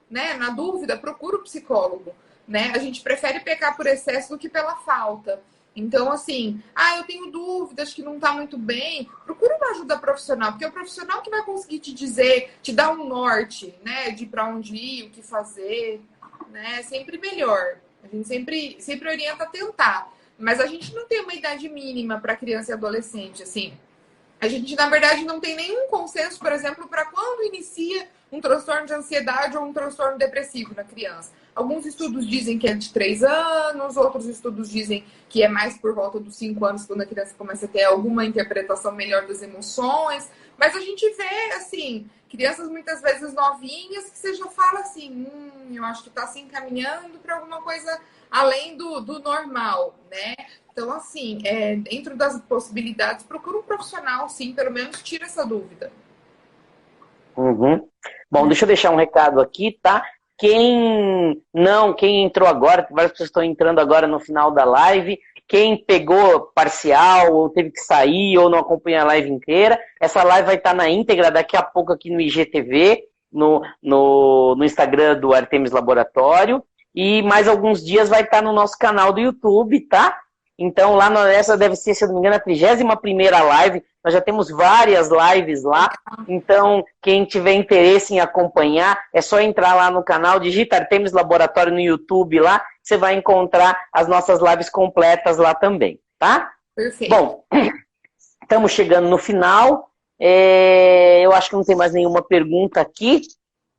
né, na dúvida, procura o psicólogo, né, a gente prefere pecar por excesso do que pela falta. Então, assim, eu tenho dúvidas que não tá muito bem, procura uma ajuda profissional, porque é o profissional que vai conseguir te dizer, te dar um norte, né, de para onde ir, o que fazer, né, sempre melhor. A gente sempre orienta a tentar, mas a gente não tem uma idade mínima para criança e adolescente, assim. A gente, na verdade, não tem nenhum consenso, por exemplo, para quando inicia um transtorno de ansiedade ou um transtorno depressivo na criança. Alguns estudos dizem que é de 3 anos, outros estudos dizem que é mais por volta dos 5 anos, quando a criança começa a ter alguma interpretação melhor das emoções. Mas a gente vê, assim, crianças muitas vezes novinhas que você já fala assim, eu acho que está se encaminhando para alguma coisa além do normal, né? Então, assim, dentro das possibilidades, procura um profissional, sim, pelo menos tira essa dúvida. Bom, deixa eu deixar um recado aqui, tá? Quem entrou agora, várias pessoas estão entrando agora no final da live, quem pegou parcial, ou teve que sair, ou não acompanha a live inteira, essa live vai estar na íntegra daqui a pouco aqui no IGTV, no Instagram do Artemis Laboratório, e mais alguns dias vai estar no nosso canal do YouTube, tá? Então, lá nessa deve ser, se eu não me engano, a 31ª live. Nós já temos várias lives lá. Então, quem tiver interesse em acompanhar, é só entrar lá no canal, digita Artemis Laboratório no YouTube lá, você vai encontrar as nossas lives completas lá também, tá? Perfeito. Bom, estamos chegando no final. Eu acho que não tem mais nenhuma pergunta aqui.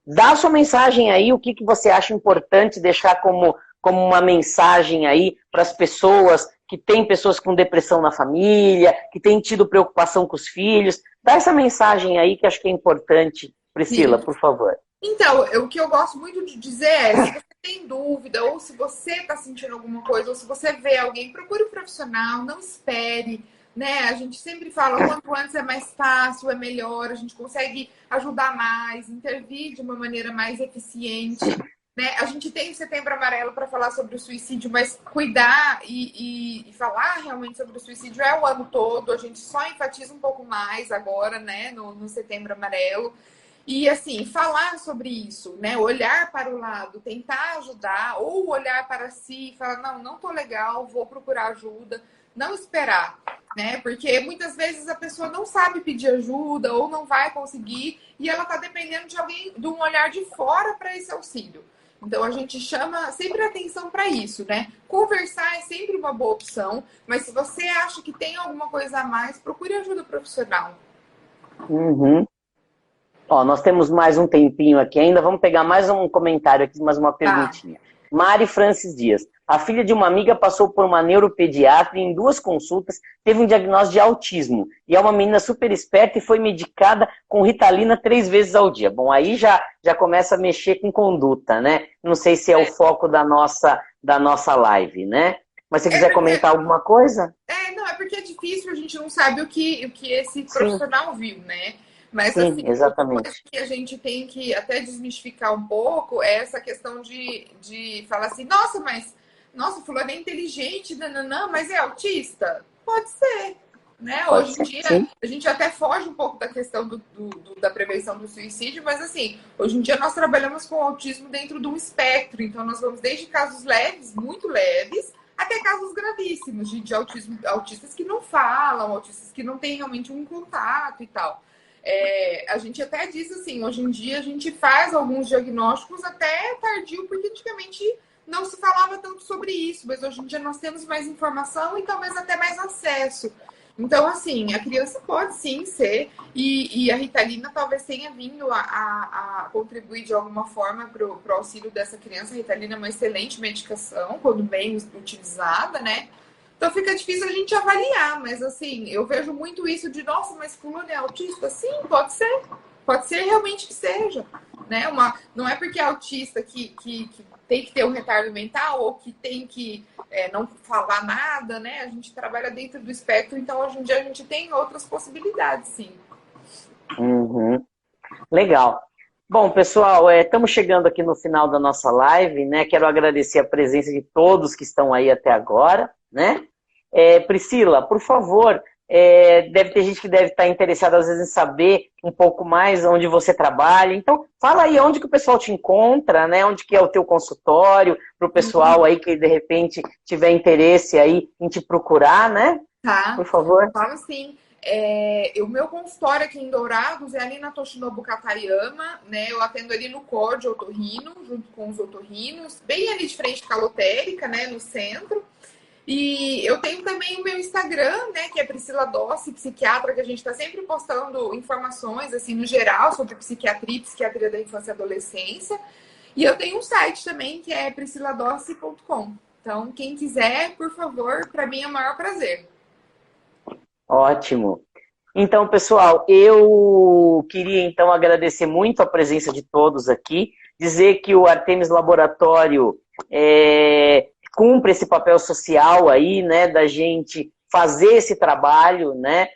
Dá a sua mensagem aí, o que você acha importante deixar como uma mensagem aí para as pessoas que têm pessoas com depressão na família, que têm tido preocupação com os filhos. Dá essa mensagem aí que acho que é importante. Priscila, Sim. por favor. Então, o que eu gosto muito de dizer é, se você tem dúvida, ou se você está sentindo alguma coisa, ou se você vê alguém, procure um profissional, não espere, né? A gente sempre fala, quanto antes é mais fácil, é melhor, a gente consegue ajudar mais, intervir de uma maneira mais eficiente, né? A gente tem o Setembro Amarelo para falar sobre o suicídio, mas cuidar e falar realmente sobre o suicídio é o ano todo, a gente só enfatiza um pouco mais agora, né, no Setembro Amarelo. E, assim, falar sobre isso, né? Olhar para o lado, tentar ajudar, ou olhar para si e falar, não tô legal, vou procurar ajuda. Não esperar, né? Porque muitas vezes a pessoa não sabe pedir ajuda ou não vai conseguir e ela tá dependendo de alguém, de um olhar de fora para esse auxílio. Então, a gente chama sempre atenção para isso, né? Conversar é sempre uma boa opção, mas se você acha que tem alguma coisa a mais, procure ajuda profissional. Uhum. Ó, nós temos mais um tempinho aqui ainda. Vamos pegar mais um comentário aqui, mais uma perguntinha. Mari Francis Dias. A filha de uma amiga passou por uma neuropediatra e em 2 consultas teve um diagnóstico de autismo. E é uma menina super esperta e foi medicada com Ritalina 3 vezes ao dia. Bom, aí já começa a mexer com conduta, né? Não sei se é o foco da nossa live, né? Mas se quiser comentar alguma coisa? Não, é porque é difícil, a gente não sabe o que esse profissional viu, né? Mas, sim, assim, exatamente. uma coisa que a gente tem que até desmistificar um pouco é essa questão de falar assim, nossa, fulano é inteligente, nananã, mas é autista? Pode ser, né? Pode Hoje ser, em dia, sim. a gente até foge um pouco da questão da prevenção do suicídio, mas, assim, hoje em dia nós trabalhamos com autismo dentro de um espectro, então nós vamos desde casos leves, muito leves, até casos gravíssimos de autismo, autistas que não falam, autistas que não têm realmente um contato e tal. A gente até diz assim, hoje em dia a gente faz alguns diagnósticos até tardio, porque antigamente não se falava tanto sobre isso, mas hoje em dia nós temos mais informação e talvez até mais acesso. Então, assim, a criança pode sim ser, e a Ritalina talvez tenha vindo a contribuir de alguma forma para o auxílio dessa criança. A Ritalina é uma excelente medicação, quando bem utilizada, né? Então fica difícil a gente avaliar, mas assim, eu vejo muito isso de, nossa, mas fulano é autista? Sim, pode ser realmente que seja, né? Não é porque é autista que tem que ter um retardo mental ou que tem que não falar nada, né? A gente trabalha dentro do espectro, então hoje em dia a gente tem outras possibilidades, sim. Uhum. Legal. Bom, pessoal, estamos chegando aqui no final da nossa live, né? Quero agradecer a presença de todos que estão aí até agora, né? Priscila, por favor, deve ter gente que deve estar interessada às vezes em saber um pouco mais onde você trabalha. Então, fala aí onde que o pessoal te encontra, né? Onde que é o teu consultório, para o pessoal aí que de repente tiver interesse aí em te procurar, né? Tá. Por favor. Fala sim. O meu consultório aqui em Dourados é ali na Toshinobu Katayama, né? Eu atendo ali no COD Otorrino, junto com os otorrinos, bem ali de frente à lotérica, né? No centro. E eu tenho também o meu Instagram, né? Que é Priscila Dossi, psiquiatra, que a gente está sempre postando informações, assim, no geral, sobre psiquiatria e psiquiatria da infância e adolescência. E eu tenho um site também, que é prisciladossi.com. Então, quem quiser, por favor, para mim é o maior prazer. Ótimo. Então, pessoal, eu queria então agradecer muito a presença de todos aqui, dizer que o Artemis Laboratório cumpre esse papel social aí, né, da gente fazer esse trabalho, né,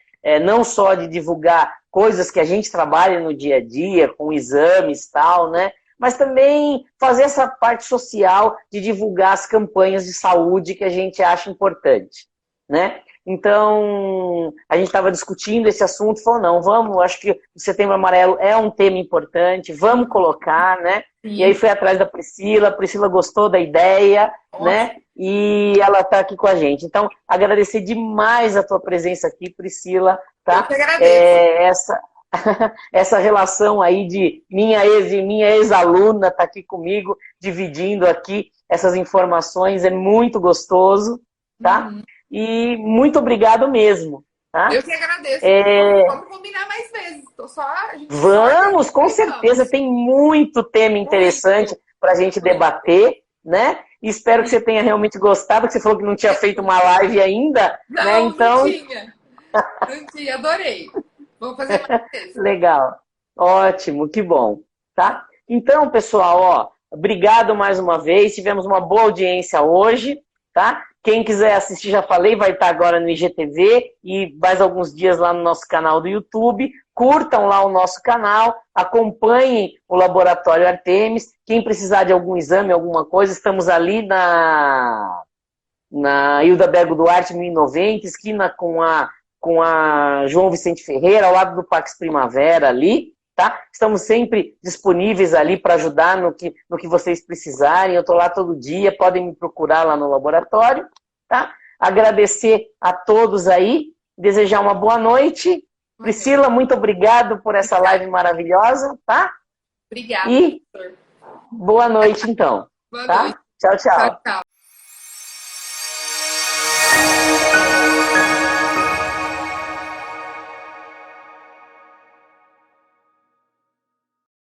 não só de divulgar coisas que a gente trabalha no dia a dia, com exames e tal, né, mas também fazer essa parte social de divulgar as campanhas de saúde que a gente acha importante, né. Então, a gente estava discutindo esse assunto, falou, não, acho que o Setembro Amarelo é um tema importante, vamos colocar, né? E aí fui atrás da Priscila, a Priscila gostou da ideia, né? E ela está aqui com a gente. Então, agradecer demais a tua presença aqui, Priscila, tá? Eu que agradeço. Essa relação aí de minha ex-aluna tá aqui comigo, dividindo aqui essas informações, é muito gostoso, tá? E muito obrigado mesmo, tá? Eu que agradeço. Vamos combinar mais vezes. Vamos, com certeza, tem muito tema interessante para a gente debater, né? E espero que você tenha realmente gostado, que você falou que não tinha feito uma live ainda, não, né? Então... não tinha. Não tinha, adorei. Vamos fazer mais vezes. Legal. Ótimo, que bom, tá? Então, pessoal, ó, obrigado mais uma vez. Tivemos uma boa audiência hoje, tá? Quem quiser assistir, já falei, vai estar agora no IGTV e mais alguns dias lá no nosso canal do YouTube. Curtam lá o nosso canal, acompanhem o Laboratório Artemis. Quem precisar de algum exame, alguma coisa, estamos ali na Hilda Bergo Duarte, 1090, esquina com a João Vicente Ferreira, ao lado do Pax Primavera ali, tá? Estamos sempre disponíveis ali para ajudar no que vocês precisarem. Eu estou lá todo dia, podem me procurar lá no laboratório, tá? Agradecer a todos aí, desejar uma boa noite. Priscila, muito obrigado por essa live maravilhosa, tá? Obrigada, E professor. boa noite, então. Boa tá? noite. Tchau, tchau. Tchau, tchau.